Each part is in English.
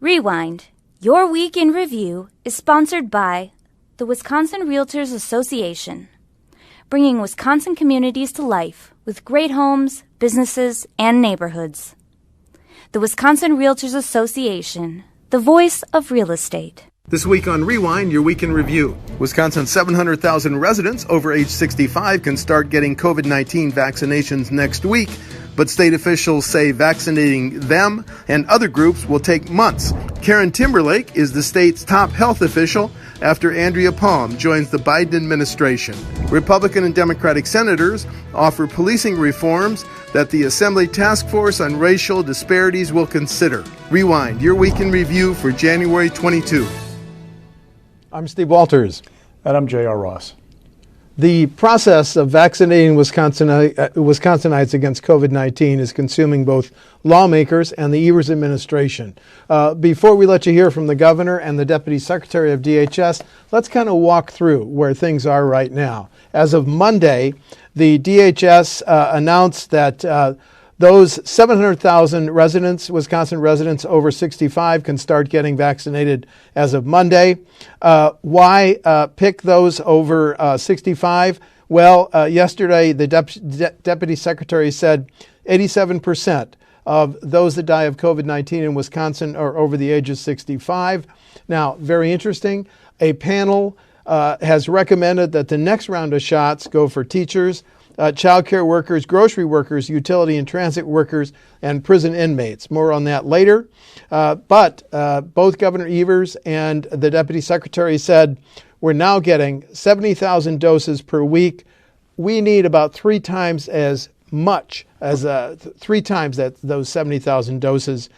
Rewind, Your Week in Review is sponsored by the Wisconsin Realtors Association, bringing Wisconsin communities to life with great homes, businesses, and neighborhoods. The Wisconsin Realtors Association, the voice of real estate. This week on Rewind, Your Week in Review. Wisconsin's 700,000 residents over age 65 can start getting COVID-19 vaccinations next week, but state officials say vaccinating them and other groups will take months. Karen Timberlake is the state's top health official after Andrea Palm joins the Biden administration. Republican and Democratic senators offer policing reforms that the Assembly Task Force on Racial Disparities will consider. Rewind, Your Week in Review for January 22. I'm Steve Walters. And I'm J.R. Ross. The process of vaccinating Wisconsinites against COVID-19 is consuming both lawmakers and the Evers administration. Before we let you hear from the governor and the deputy secretary of DHS, let's kind of walk through where things are right now. As of Monday, the DHS announced that those 700,000 residents, Wisconsin residents over 65, can start getting vaccinated as of Monday. Why pick those over 65? Well, yesterday the deputy secretary said 87% of those that die of COVID-19 in Wisconsin are over the age of 65. Now, very interesting, a panel has recommended that the next round of shots go for teachers, child care workers, grocery workers, utility and transit workers, and prison inmates. More on that later. But both Governor Evers and the Deputy Secretary said we're now getting 70,000 doses per week. We need about three times as much as those 70,000 doses.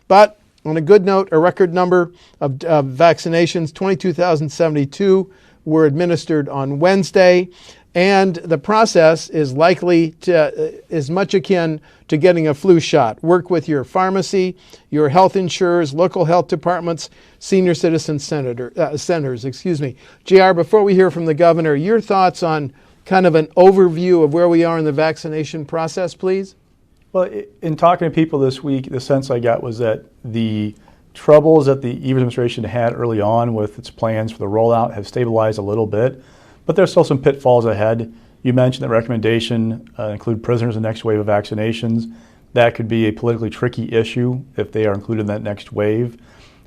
But on a good note, a record number of vaccinations, 22,072 were administered on Wednesday. And the process is likely to is much akin to getting a flu shot. Work with your pharmacy, your health insurers, local health departments, senior citizen centers. JR, before we hear from the governor, your thoughts on kind of an overview of where we are in the vaccination process, please? Well, in talking to people this week, the sense I got was that the troubles that the Evers administration had early on with its plans for the rollout have stabilized a little bit. But there's still some pitfalls ahead. You mentioned the recommendation include prisoners in the next wave of vaccinations. That could be a politically tricky issue if they are included in that next wave.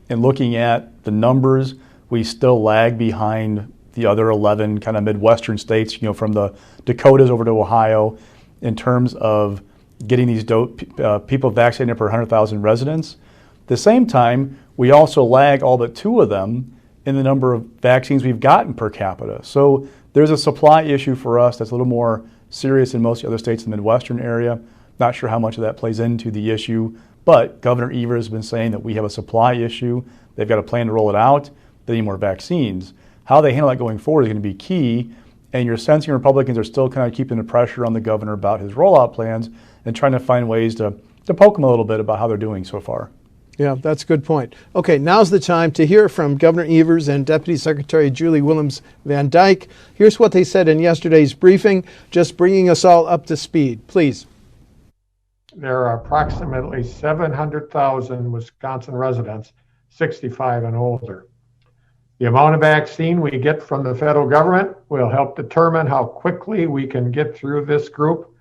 And looking at the numbers, we still lag behind the other 11 kind of Midwestern states, from the Dakotas over to Ohio, in terms of getting these people vaccinated per 100,000 residents. At the same time, we also lag all but two of them in the number of vaccines we've gotten per capita. So there's a supply issue for us that's a little more serious in most other states in the Midwestern area. Not sure how much of that plays into the issue, but Governor Evers has been saying that we have a supply issue. They've got a plan to roll it out. They need more vaccines. How they handle that going forward is going to be key, and you're sensing Republicans are still kind of keeping the pressure on the governor about his rollout plans and trying to find ways to poke him a little bit about how they're doing so far. Yeah, that's a good point. Okay, now's the time to hear from Governor Evers and Deputy Secretary Julie Willems Van Dyke. Here's what they said in yesterday's briefing, just bringing us all up to speed. Please. There are approximately 700,000 Wisconsin residents 65 and older. The amount of vaccine we get from the federal government will help determine how quickly we can get through this group,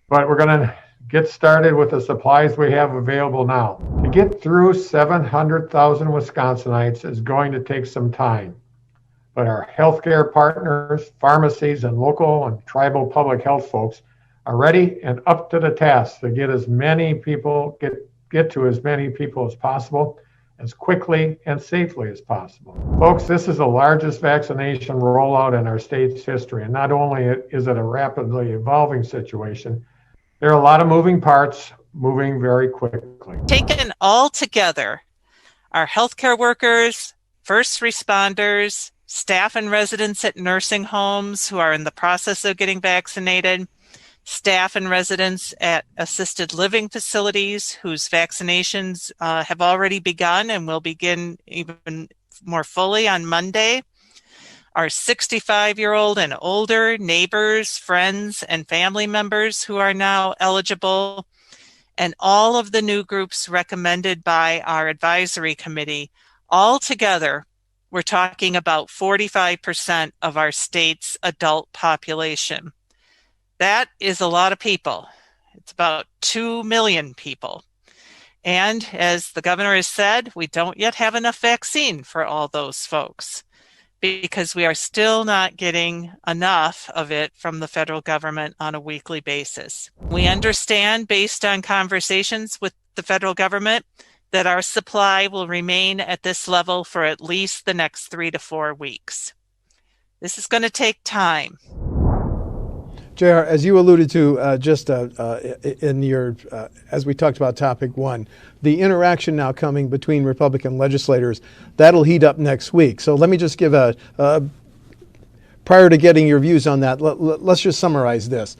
but we're going to get started with the supplies we have available now. To get through 700,000 Wisconsinites is going to take some time, but our healthcare partners, pharmacies, and local and tribal public health folks are ready and up to the task to get as many people, get to as many people as possible, as quickly and safely as possible. Folks, this is the largest vaccination rollout in our state's history, and not only is it a rapidly evolving situation, there are a lot of moving parts moving very quickly. Taken all together, our healthcare workers, first responders, staff and residents at nursing homes who are in the process of getting vaccinated, staff and residents at assisted living facilities whose vaccinations have already begun and will begin even more fully on Monday, our 65-year-old and older neighbors, friends, and family members who are now eligible, and all of the new groups recommended by our advisory committee, all together, we're talking about 45% of our state's adult population. That is a lot of people. It's about 2 million people. And as the governor has said, we don't yet have enough vaccine for all those folks because we are still not getting enough of it from the federal government on a weekly basis. We understand, based on conversations with the federal government, that our supply will remain at this level for at least the next 3 to 4 weeks. This is going to take time. JR, as you alluded to in your, as we talked about topic one, the interaction now coming between Republican legislators, that'll heat up next week. So let me just give prior to getting your views on that, let's just summarize this.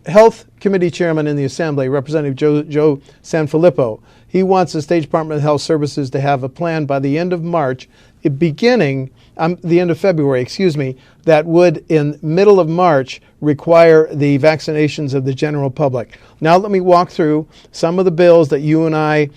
Health Committee Chairman in the Assembly, Representative Joe Sanfilippo, he wants the State Department of Health Services to have a plan by the end of March, the end of February, that would, in middle of March, require the vaccinations of the general public. Now let me walk through some of the bills that you and I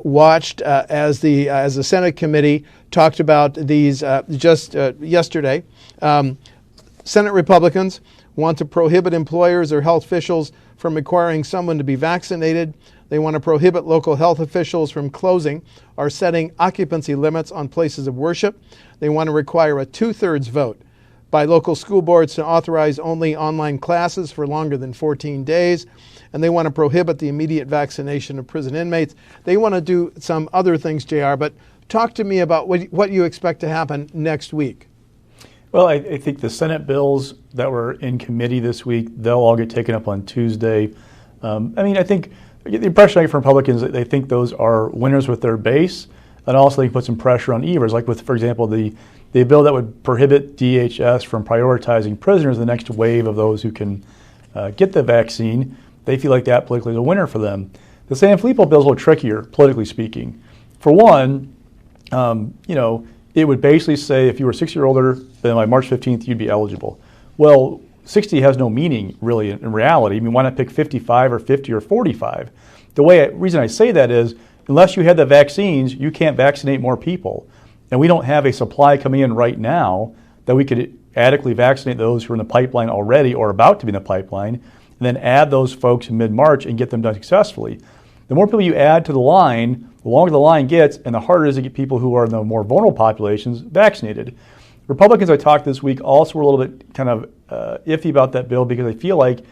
watched as the Senate committee talked about these just yesterday. Senate Republicans want to prohibit employers or health officials from requiring someone to be vaccinated. They want to prohibit local health officials from closing or setting occupancy limits on places of worship. They want to require a 2/3 vote by local school boards to authorize only online classes for longer than 14 days. And they want to prohibit the immediate vaccination of prison inmates. They want to do some other things, JR, but talk to me about what you expect to happen next week. Well, I think the Senate bills that were in committee this week, they'll all get taken up on Tuesday. I think the impression I get from Republicans that they think those are winners with their base, and also they can put some pressure on Evers, like with, for example, the bill that would prohibit DHS from prioritizing prisoners, the next wave of those who can get the vaccine. They feel like that politically is a winner for them. The Sanfilippo bill is a little trickier, politically speaking. For one, it would basically say if you were 60 or older, then by March 15th, you'd be eligible. Well, 60 has no meaning, really, in reality. I mean, why not pick 55 or 50 or 45? The reason I say that is, unless you had the vaccines, you can't vaccinate more people. And we don't have a supply coming in right now that we could adequately vaccinate those who are in the pipeline already or about to be in the pipeline, and then add those folks in mid-March and get them done successfully. The more people you add to the line, the longer the line gets, and the harder it is to get people who are in the more vulnerable populations vaccinated. Republicans I talked this week also were a little bit kind of iffy about that bill because I feel like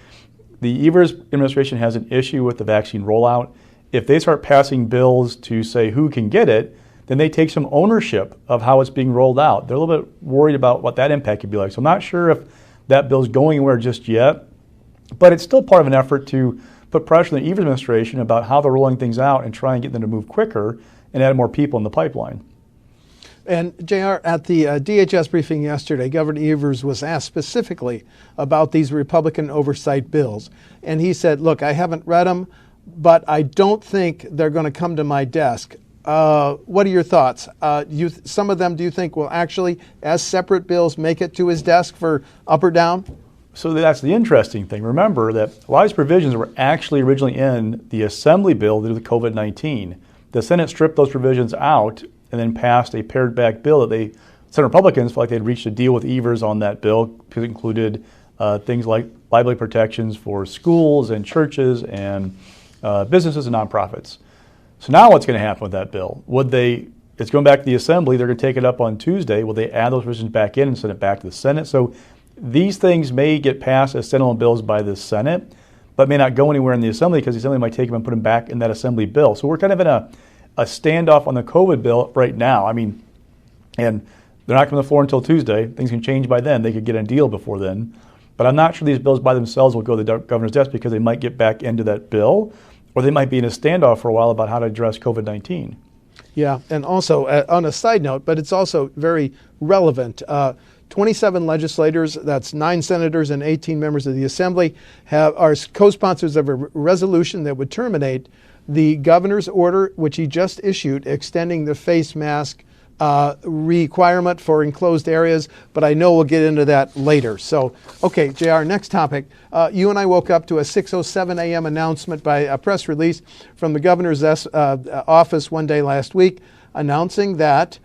the Evers administration has an issue with the vaccine rollout. If they start passing bills to say who can get it, then they take some ownership of how it's being rolled out. They're a little bit worried about what that impact could be like. So I'm not sure if that bill's going anywhere just yet, but it's still part of an effort to put pressure on the Evers administration about how they're rolling things out and try and get them to move quicker and add more people in the pipeline. And JR, at the DHS briefing yesterday, Governor Evers was asked specifically about these Republican oversight bills. And he said, look, I haven't read them, but I don't think they're going to come to my desk. What are your thoughts? Some of them, do you think, will actually, as separate bills, make it to his desk for up or down? So that's the interesting thing. Remember that a lot of these provisions were actually originally in the Assembly bill due to COVID-19. The Senate stripped those provisions out and then passed a pared back bill that Senate Republicans felt like they'd reached a deal with Evers on that bill because it included things like liability protections for schools and churches and businesses and nonprofits. So now what's going to happen with that bill? It's going back to the Assembly. They're going to take it up on Tuesday. Will they add those provisions back in and send it back to the Senate? So these things may get passed as standalone bills by the Senate, but may not go anywhere in the Assembly because the Assembly might take them and put them back in that Assembly bill. So we're kind of in a standoff on the COVID bill right now. And they're not coming to the floor until Tuesday. Things can change by then. They could get a deal before then. But I'm not sure these bills by themselves will go to the governor's desk because they might get back into that bill, or they might be in a standoff for a while about how to address COVID-19. Yeah, and also on a side note, but it's also very relevant, 27 legislators, that's 9 senators and 18 members of the Assembly, are co-sponsors of a resolution that would terminate the governor's order, which he just issued, extending the face mask requirement for enclosed areas, but I know we'll get into that later. So, okay, JR, next topic. You and I woke up to a 6:07 a.m. announcement by a press release from the governor's office one day last week announcing that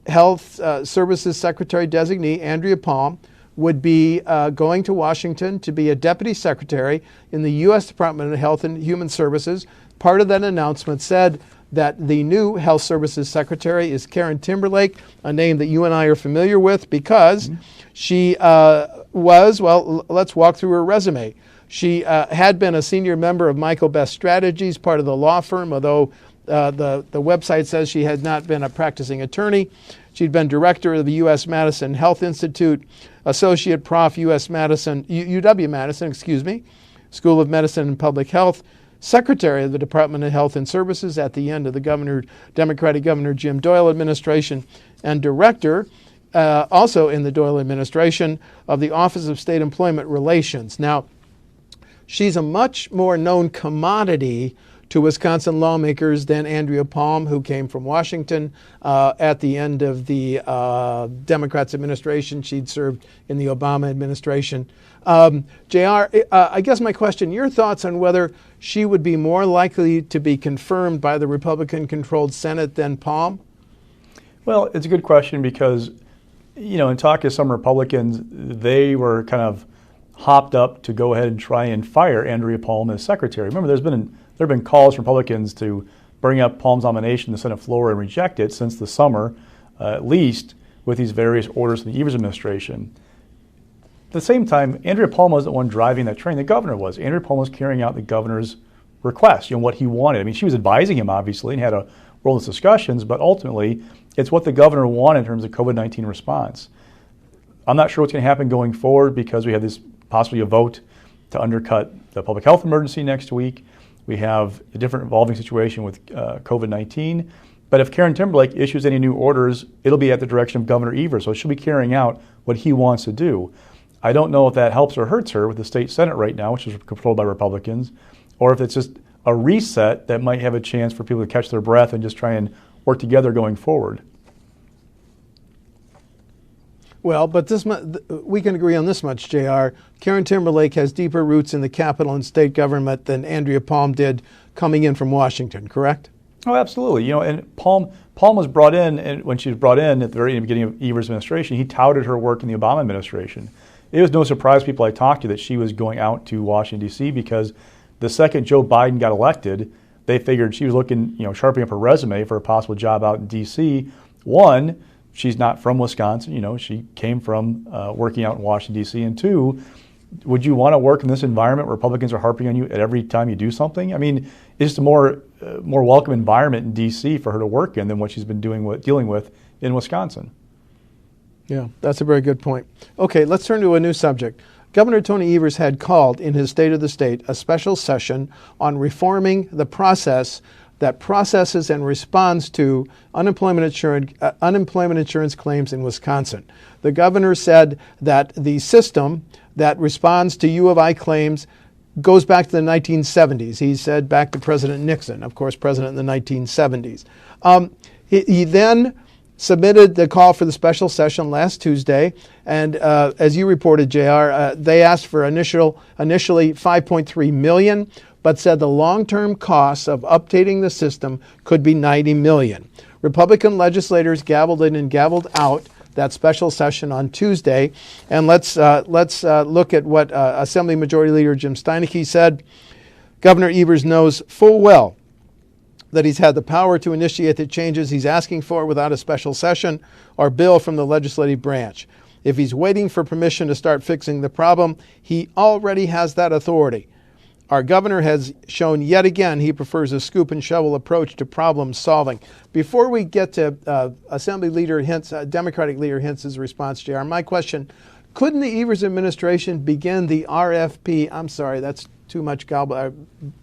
Health Services Secretary Designee Andrea Palm would be going to Washington to be a deputy secretary in the U.S. Department of Health and Human Services. Part of that announcement said that the new Health Services Secretary is Karen Timberlake, a name that you and I are familiar with because she let's walk through her resume. She had been a senior member of Michael Best Strategies, part of the law firm, although the website says she had not been a practicing attorney. She'd been director of the U.S. Madison Health Institute, associate prof. UW-Madison, School of Medicine and Public Health, secretary of the Department of Health and Services at the end of the Democratic Governor Jim Doyle administration, and director, also in the Doyle administration, of the Office of State Employment Relations. Now, she's a much more known commodity to Wisconsin lawmakers than Andrea Palm, who came from Washington at the end of the Democrats' administration. She'd served in the Obama administration. JR, I guess my question, your thoughts on whether she would be more likely to be confirmed by the Republican-controlled Senate than Palm? Well, it's a good question because, in talking to some Republicans, they were kind of hopped up to go ahead and try and fire Andrea Palm as secretary. Remember, there have been calls from Republicans to bring up Palm's nomination to the Senate floor and reject it since the summer, at least with these various orders from the Evers administration. At the same time, Andrea Palm wasn't the one driving that train. The governor was. Andrea Palm was carrying out the governor's request, what he wanted. I mean, she was advising him, obviously, and had a role in those discussions, but ultimately, it's what the governor wanted in terms of COVID-19 response. I'm not sure what's going to happen going forward because we have this possibly a vote to undercut the public health emergency next week. We have a different evolving situation with COVID-19. But if Karen Timberlake issues any new orders, it'll be at the direction of Governor Evers, so she'll be carrying out what he wants to do. I don't know if that helps or hurts her with the state Senate right now, which is controlled by Republicans, or if it's just a reset that might have a chance for people to catch their breath and just try and work together going forward. Well, but we can agree on this much, JR. Karen Timberlake has deeper roots in the Capitol and state government than Andrea Palm did coming in from Washington, correct? Oh, absolutely. And Palm was brought in, and when she was brought in at the very beginning of Evers' administration, he touted her work in the Obama administration. It was no surprise to people I talked to that she was going out to Washington, D.C. because the second Joe Biden got elected, they figured she was looking, sharpening up her resume for a possible job out in D.C. One, she's not from Wisconsin. She came from working out in Washington, D.C. And two, would you want to work in this environment where Republicans are harping on you at every time you do something? I mean, it's just a more welcome environment in D.C. for her to work in than what she's been dealing with in Wisconsin. Yeah, that's a very good point. Okay, let's turn to a new subject. Governor Tony Evers had called in his State of the State a special session on reforming the process that processes and responds to unemployment insurance claims in Wisconsin. The governor said that the system that responds to U of I claims goes back to the 1970s. He said back to President Nixon, of course, president in the 1970s. He then submitted the call for the special session last Tuesday, and as you reported, JR, they asked for initially $5.3 million, but said the long-term costs of updating the system could be $90 million. Republican legislators gavelled in and gavelled out that special session on Tuesday, and let's look at what Assembly Majority Leader Jim Steineke said. Governor Evers knows full well that he's had the power to initiate the changes he's asking for without a special session or bill from the legislative branch. If he's waiting for permission to start fixing the problem, he already has that authority. Our governor has shown yet again he prefers a scoop and shovel approach to problem solving. Before we get to Assembly Leader Hintz, Democratic Leader Hintz's response, JR, my question, couldn't the Evers administration begin the RFP, I'm sorry, that's too much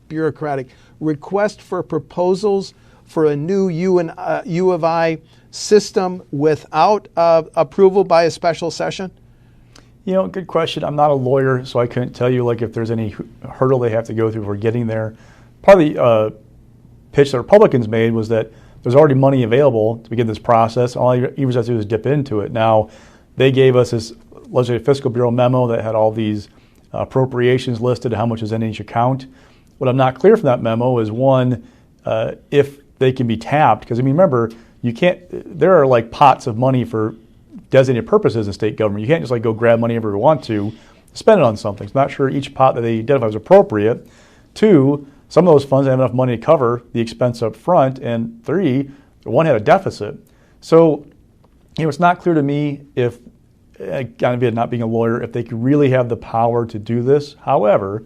bureaucratic, request for proposals for a new U of I system without approval by a special session? Good question. I'm not a lawyer, so I couldn't tell you if there's any hurdle they have to go through for getting there. Part of the pitch that Republicans made was that there's already money available to begin this process. All Evers has to do is dip into it. Now, they gave us this Legislative Fiscal Bureau memo that had all these appropriations listed, how much is in each account. What I'm not clear from that memo is, one, if they can be tapped, because I mean, remember, you can't. There are like pots of money for designated purposes in state government. You can't just like go grab money whenever you want to spend it on something. So I'm not sure each pot that they identify is appropriate. Two, some of those funds have enough money to cover the expense up front, and three, one had a deficit. So, it's not clear to me if, again, not being a lawyer, if they could really have the power to do this. However,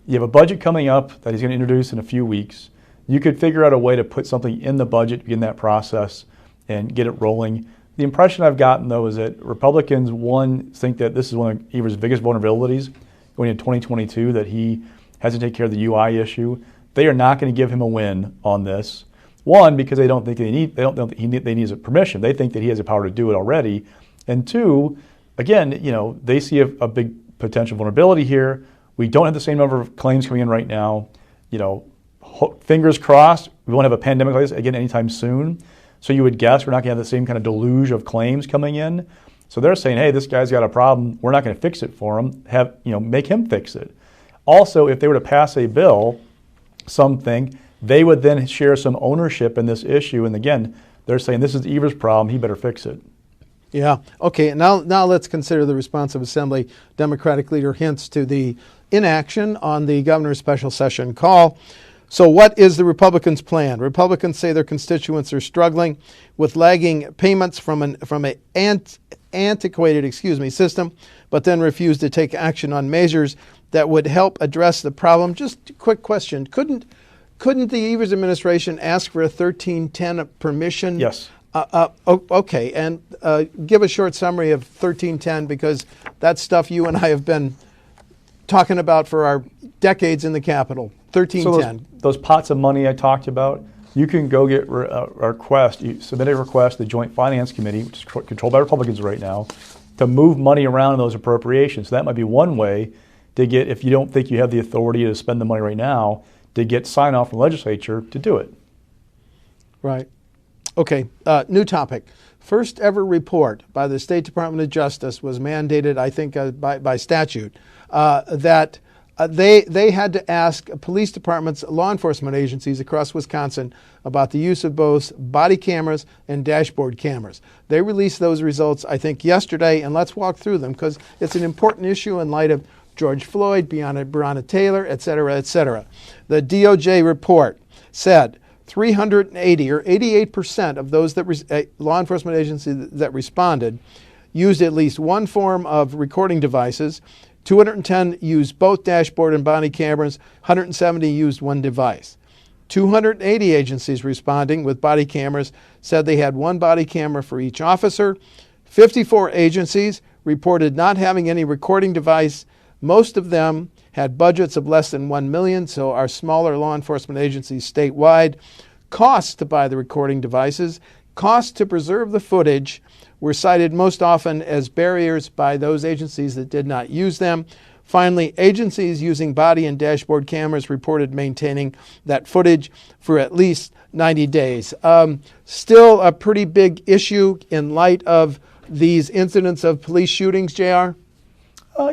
you have a budget coming up that he's going to introduce in a few weeks. You could figure out a way to put something in the budget to begin that process and get it rolling. The impression I've gotten, though, is that Republicans, one, think that this is one of Evers' biggest vulnerabilities going into 2022, that he has to take care of the UI issue. They are not going to give him a win on this. One, because they don't think they need his permission. They think that he has the power to do it already. And two, again, they see a big potential vulnerability here. We don't have the same number of claims coming in right now. Fingers crossed, we won't have a pandemic like this again anytime soon. So you would guess we're not going to have the same kind of deluge of claims coming in. So they're saying, hey, this guy's got a problem. We're not going to fix it for him. Make him fix it. Also, if they were to pass a bill, something, they would then share some ownership in this issue. And again, they're saying this is Evers' problem. He better fix it. Yeah. Okay. Now let's consider the response of Assembly Democratic Leader Hintz to the inaction on the governor's special session call. So what is the Republicans' plan? Republicans say their constituents are struggling with lagging payments from an antiquated system, but then refuse to take action on measures that would help address the problem. Just a quick question. Couldn't the Evers administration ask for a 1310 permission? Yes. Okay. And give a short summary of 1310, because that's stuff you and I have been talking about for our decades in the Capitol. 1310. So those pots of money I talked about, you can go get a request. You submit a request to the Joint Finance Committee, which is controlled by Republicans right now, to move money around in those appropriations. So that might be one way to get, if you don't think you have the authority to spend the money right now, to get sign off from the legislature to do it. Right. Okay. New topic. First ever report by the State Department of Justice was mandated, I think, by statute, that they had to ask police departments, law enforcement agencies across Wisconsin about the use of both body cameras and dashboard cameras. They released those results, I think, yesterday, and let's walk through them because it's an important issue in light of George Floyd, Breonna Taylor, et cetera, et cetera. The DOJ report said 380 or 88% of those law enforcement agencies that responded used at least one form of recording devices. 210 used both dashboard and body cameras. 170 used one device. 280 agencies responding with body cameras said they had one body camera for each officer. 54 agencies reported not having any recording device. Most of them had budgets of less than $1 million, so our smaller law enforcement agencies statewide. Costs to buy the recording devices, costs to preserve the footage were cited most often as barriers by those agencies that did not use them. Finally, agencies using body and dashboard cameras reported maintaining that footage for at least 90 days. Still a pretty big issue in light of these incidents of police shootings, JR?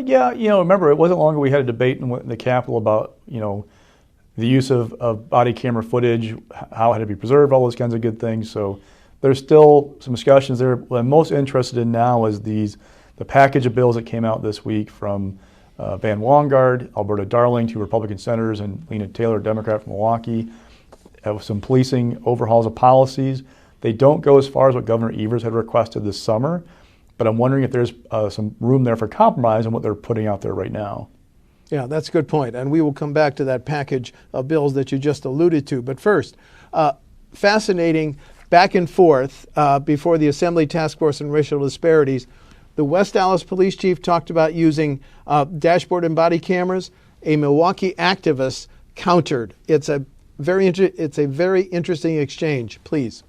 Yeah, remember, it wasn't long ago we had a debate in the Capitol about, the use of body camera footage, how it had to be preserved, all those kinds of good things. So there's still some discussions there. What I'm most interested in now is the package of bills that came out this week from Van Wongard, Alberta Darling, two Republican senators, and Lena Taylor, Democrat from Milwaukee, have some policing overhauls of policies. They don't go as far as what Governor Evers had requested this summer, but I'm wondering if there's some room there for compromise on what they're putting out there right now. Yeah, that's a good point. And we will come back to that package of bills that you just alluded to. But first, fascinating back and forth before the Assembly Task Force on Racial Disparities. The West Allis police chief talked about using dashboard and body cameras. A Milwaukee activist countered. It's a very interesting exchange. Please.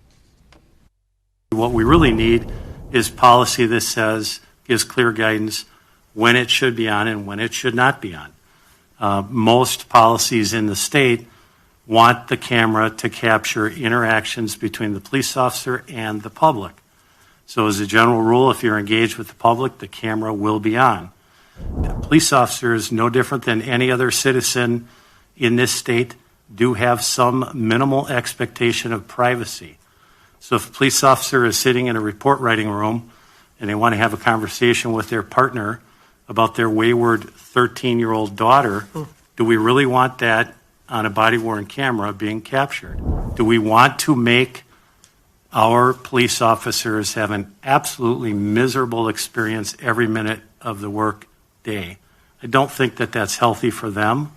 What we really need is policy that gives clear guidance when it should be on and when it should not be on. Most policies in the state want the camera to capture interactions between the police officer and the public. So as a general rule, if you're engaged with the public, the camera will be on. The police officers, no different than any other citizen in this state, do have some minimal expectation of privacy. So if a police officer is sitting in a report writing room and they want to have a conversation with their partner about their wayward 13-year-old daughter, do we really want that on a body-worn camera being captured? Do we want to make our police officers have an absolutely miserable experience every minute of the work day? I don't think that that's healthy for them.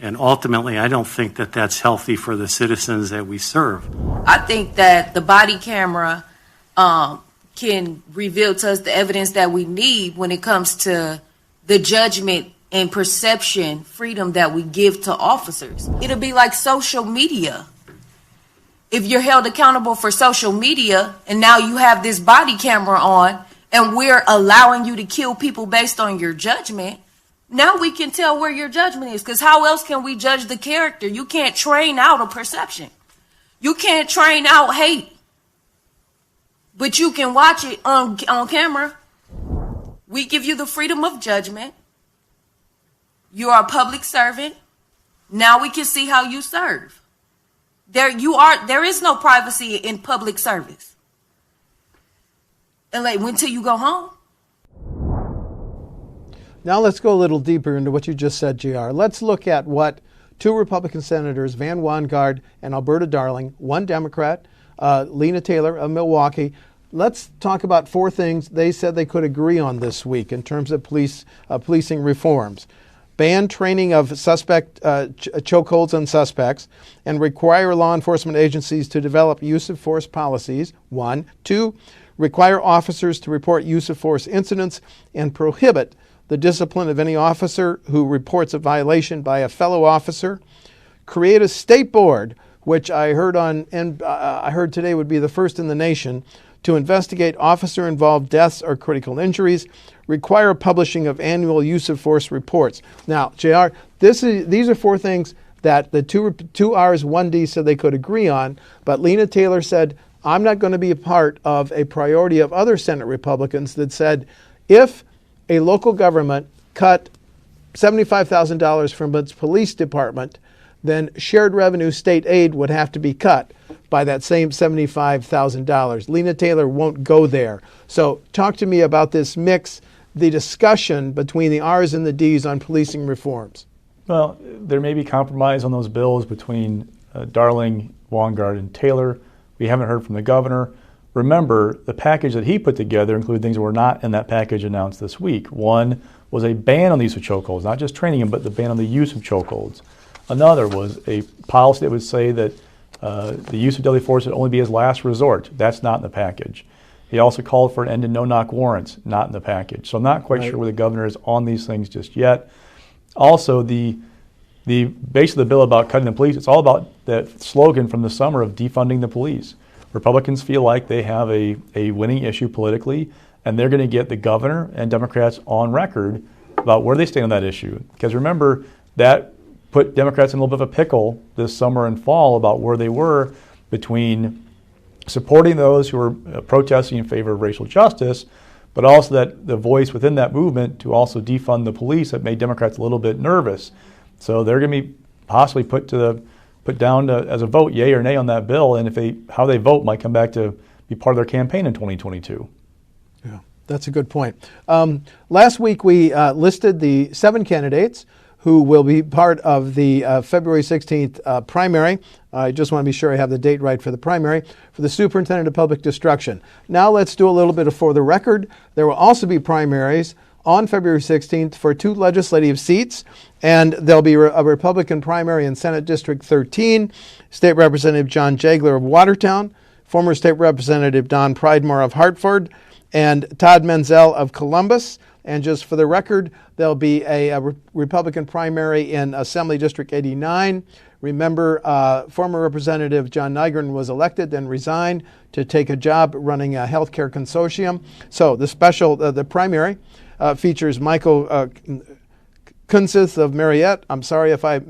And ultimately, I don't think that that's healthy for the citizens that we serve. I think that the body camera can reveal to us the evidence that we need when it comes to the judgment and perception freedom that we give to officers. It'll be like social media. If you're held accountable for social media and now you have this body camera on and we're allowing you to kill people based on your judgment, now we can tell where your judgment is, because how else can we judge the character? You can't train out a perception. You can't train out hate. But you can watch it on camera. We give you the freedom of judgment. You are a public servant. Now we can see how you serve. There is no privacy in public service. And until you go home. Now let's go a little deeper into what you just said, JR. Let's look at what two Republican senators, Van Wanggaard and Alberta Darling, one Democrat, Lena Taylor of Milwaukee. Let's talk about four things they said they could agree on this week in terms of policing reforms. Ban training of suspect chokeholds on suspects and require law enforcement agencies to develop use of force policies, one. Two, require officers to report use of force incidents and prohibit the discipline of any officer who reports a violation by a fellow officer. Create a state board, which I heard today would be the first in the nation, to investigate officer-involved deaths or critical injuries. Require publishing of annual use of force reports. Now, JR, these are four things that the two R's, 1D said they could agree on, but Lena Taylor said, I'm not going to be a part of a priority of other Senate Republicans that said, if a local government cut $75,000 from its police department, then shared revenue state aid would have to be cut by that same $75,000. Lena Taylor won't go there. So talk to me about this mix, the discussion between the R's and the D's on policing reforms. Well, there may be compromise on those bills between Darling, Wanggaard, and Taylor. We haven't heard from the governor. Remember, the package that he put together included things that were not in that package announced this week. One was a ban on the use of chokeholds, not just training them, but the ban on the use of chokeholds. Another was a policy that would say that the use of deadly force would only be as last resort. That's not in the package. He also called for an end to no-knock warrants, not in the package. So I'm not quite sure where the governor is on these things just yet. Also, the base of the bill about cutting the police, it's all about that slogan from the summer of defunding the police. Republicans feel like they have a winning issue politically, and they're going to get the governor and Democrats on record about where they stand on that issue. Because remember, that put Democrats in a little bit of a pickle this summer and fall about where they were between supporting those who were protesting in favor of racial justice, but also that the voice within that movement to also defund the police that made Democrats a little bit nervous. So they're going to be possibly put down as a vote, yay or nay, on that bill, and how they vote might come back to be part of their campaign in 2022. Yeah, that's a good point. Last week we listed the 7 candidates who will be part of the February 16th primary. I just want to be sure I have the date right for the primary, for the Superintendent of Public Instruction. Now let's do a little bit of for the record. There will also be primaries on February 16th for 2 legislative seats, and there'll be a Republican primary in Senate District 13, State Representative John Jagler of Watertown, former State Representative Don Pridemore of Hartford, and Todd Menzel of Columbus. And just for the record, there'll be a Republican primary in Assembly District 89. Remember, former Representative John Nygren was elected and resigned to take a job running a healthcare consortium. So the primary features Michael Kunzith of Mariette. I'm sorry if I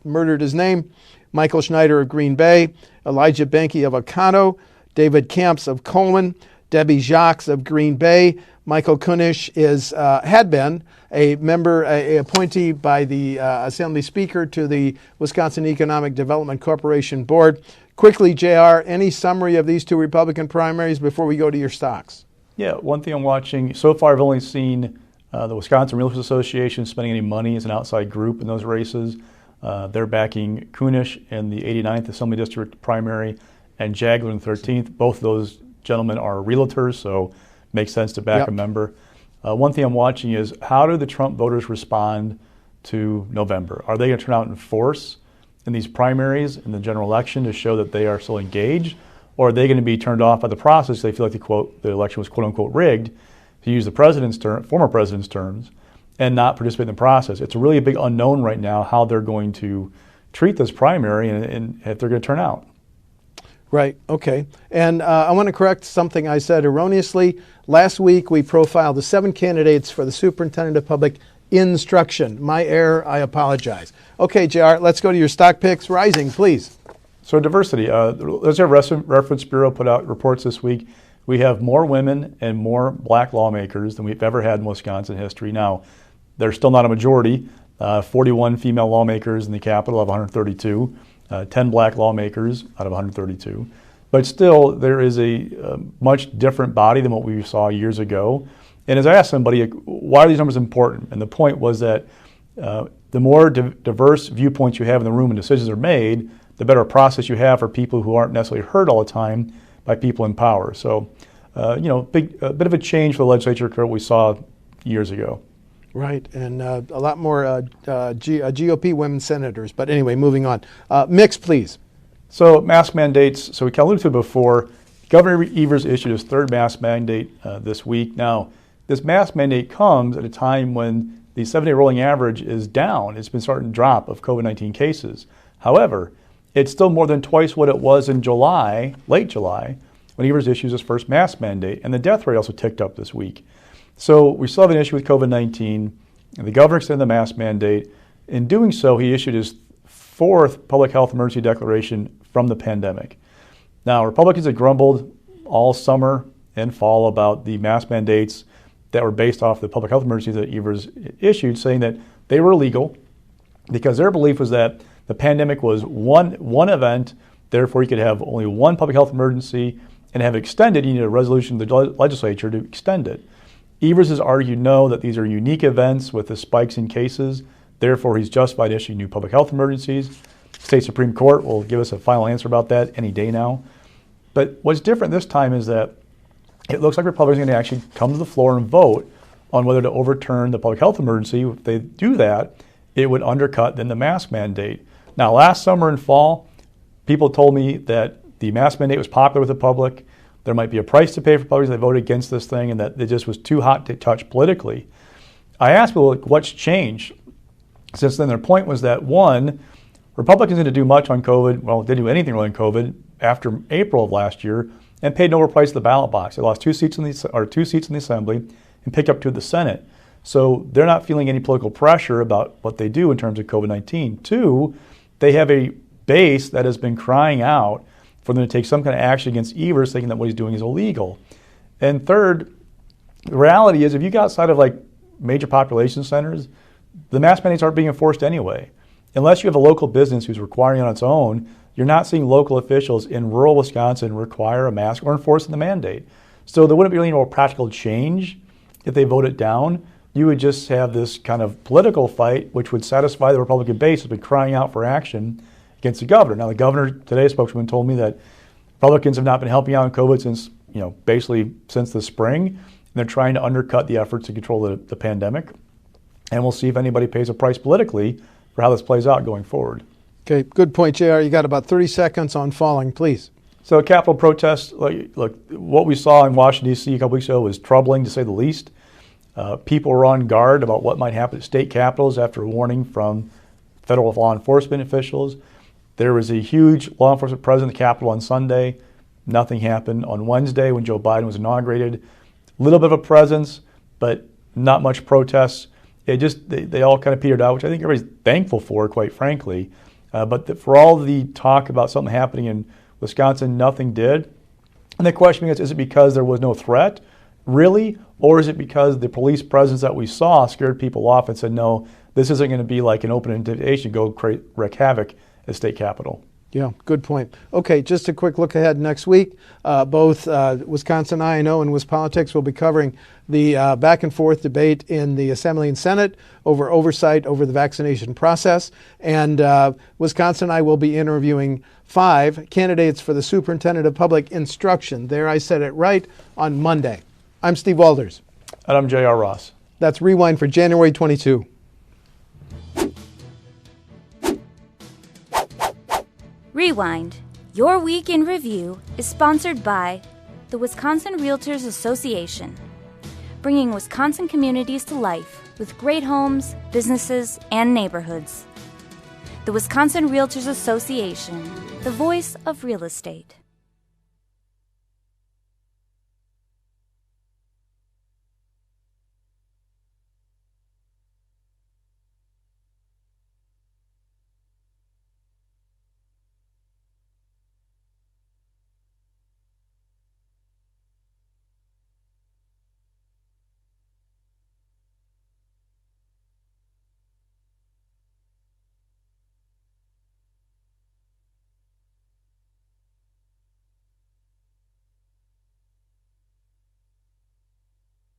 murdered his name. Michael Schneider of Green Bay, Elijah Benke of Oconto, David Camps of Coleman, Debbie Jacques of Green Bay. Michael Kunish had been a member, a appointee by the Assembly Speaker to the Wisconsin Economic Development Corporation Board. Quickly, JR, any summary of these two Republican primaries before we go to your stocks? Yeah, one thing I'm watching, so far I've only seen the Wisconsin Realtors Association spending any money as an outside group in those races. They're backing Kunish in the 89th Assembly District primary and Jagler in the 13th. Both of those gentlemen are realtors, so it makes sense to back a member. One thing I'm watching is how do the Trump voters respond to November? Are they going to turn out in force in these primaries in the general election to show that they are still engaged? Or are they going to be turned off by the process? They feel like the election was quote unquote rigged, to use the former president's terms, and not participate in the process. It's a really big unknown right now how they're going to treat this primary and if they're going to turn out. Right, okay. And I want to correct something I said erroneously. Last week we profiled the 7 candidates for the Superintendent of Public Instruction. My error, I apologize. Okay, JR, let's go to your stock picks. Rising, please. So diversity. The Legislative Reference Bureau put out reports this week. We have more women and more black lawmakers than we've ever had in Wisconsin history. Now, they're still not a majority. 41 female lawmakers in the Capitol of 132. 10 black lawmakers out of 132. But still, there is a much different body than what we saw years ago. And as I asked somebody, why are these numbers important? And the point was that the more diverse viewpoints you have in the room and decisions are made, the better process you have for people who aren't necessarily heard all the time by people in power. So, a bit of a change for the legislature compared to what we saw years ago. Right, and a lot more GOP women senators. But anyway, moving on. Mix, please. So mask mandates, so we kind of alluded to it before. Governor Evers issued his 3rd mask mandate this week. Now, this mask mandate comes at a time when the 7-day rolling average is down. It's been starting to drop of COVID-19 cases. However, it's still more than twice what it was in July, late July, when Evers issues his first mask mandate. And the death rate also ticked up this week. So we still have an issue with COVID-19, and the governor extended the mask mandate. In doing so, he issued his 4th public health emergency declaration from the pandemic. Now, Republicans had grumbled all summer and fall about the mask mandates that were based off the public health emergency that Evers issued, saying that they were illegal because their belief was that the pandemic was one event, therefore you could have only one public health emergency, and have extended, you need a resolution of the legislature to extend it. Evers has argued no, that these are unique events with the spikes in cases. Therefore, he's justified issuing new public health emergencies. State Supreme Court will give us a final answer about that any day now. But what's different this time is that it looks like Republicans are going to actually come to the floor and vote on whether to overturn the public health emergency. If they do that, it would undercut then the mask mandate. Now, last summer and fall, people told me that the mask mandate was popular with the public. There might be a price to pay for Republicans that voted against this thing and that it just was too hot to touch politically. I asked people, what's changed since then? Their point was that, one, Republicans didn't do much on COVID. Well, they didn't do anything really on COVID after April of last year and paid no more price to the ballot box. They lost 2 seats in the Assembly and picked up 2 in the Senate. So they're not feeling any political pressure about what they do in terms of COVID-19. 2, they have a base that has been crying out for them to take some kind of action against Evers, thinking that what he's doing is illegal. And 3rd, the reality is if you go outside of like major population centers, the mask mandates aren't being enforced anyway. Unless you have a local business who's requiring it on its own, you're not seeing local officials in rural Wisconsin require a mask or enforcing the mandate. So there wouldn't be any more practical change if they vote it down. You would just have this kind of political fight, which would satisfy the Republican base who's been crying out for action against the governor. Now, the governor today, spokesman, told me that Republicans have not been helping out on COVID since, basically since the spring. And they're trying to undercut the efforts to control the pandemic. And we'll see if anybody pays a price politically for how this plays out going forward. Okay, good point, JR. You got about 30 seconds on falling, please. So Capitol protests, look, what we saw in Washington, D.C. a couple weeks ago was troubling, to say the least. People were on guard about what might happen at state capitals after a warning from federal law enforcement officials. There was a huge law enforcement presence in the Capitol on Sunday. Nothing happened. On Wednesday, when Joe Biden was inaugurated, a little bit of a presence, but not much protests. They all kind of petered out, which I think everybody's thankful for, quite frankly. But for all the talk about something happening in Wisconsin, nothing did. And the question is it because there was no threat, really? Or is it because the police presence that we saw scared people off and said, no, this isn't going to be like an open invitation to go wreak havoc at state capitol? Yeah, good point. Okay, just a quick look ahead next week. Both WisconsinEye, I know, and WisPolitics will be covering the back and forth debate in the Assembly and Senate over oversight over the vaccination process. And WisconsinEye will be interviewing 5 candidates for the Superintendent of Public Instruction. There, I said it right, on Monday. I'm Steve Walders. And I'm J.R. Ross. That's Rewind for January 22. Rewind, Your Week in Review, is sponsored by the Wisconsin Realtors Association, bringing Wisconsin communities to life with great homes, businesses, and neighborhoods. The Wisconsin Realtors Association, the voice of real estate.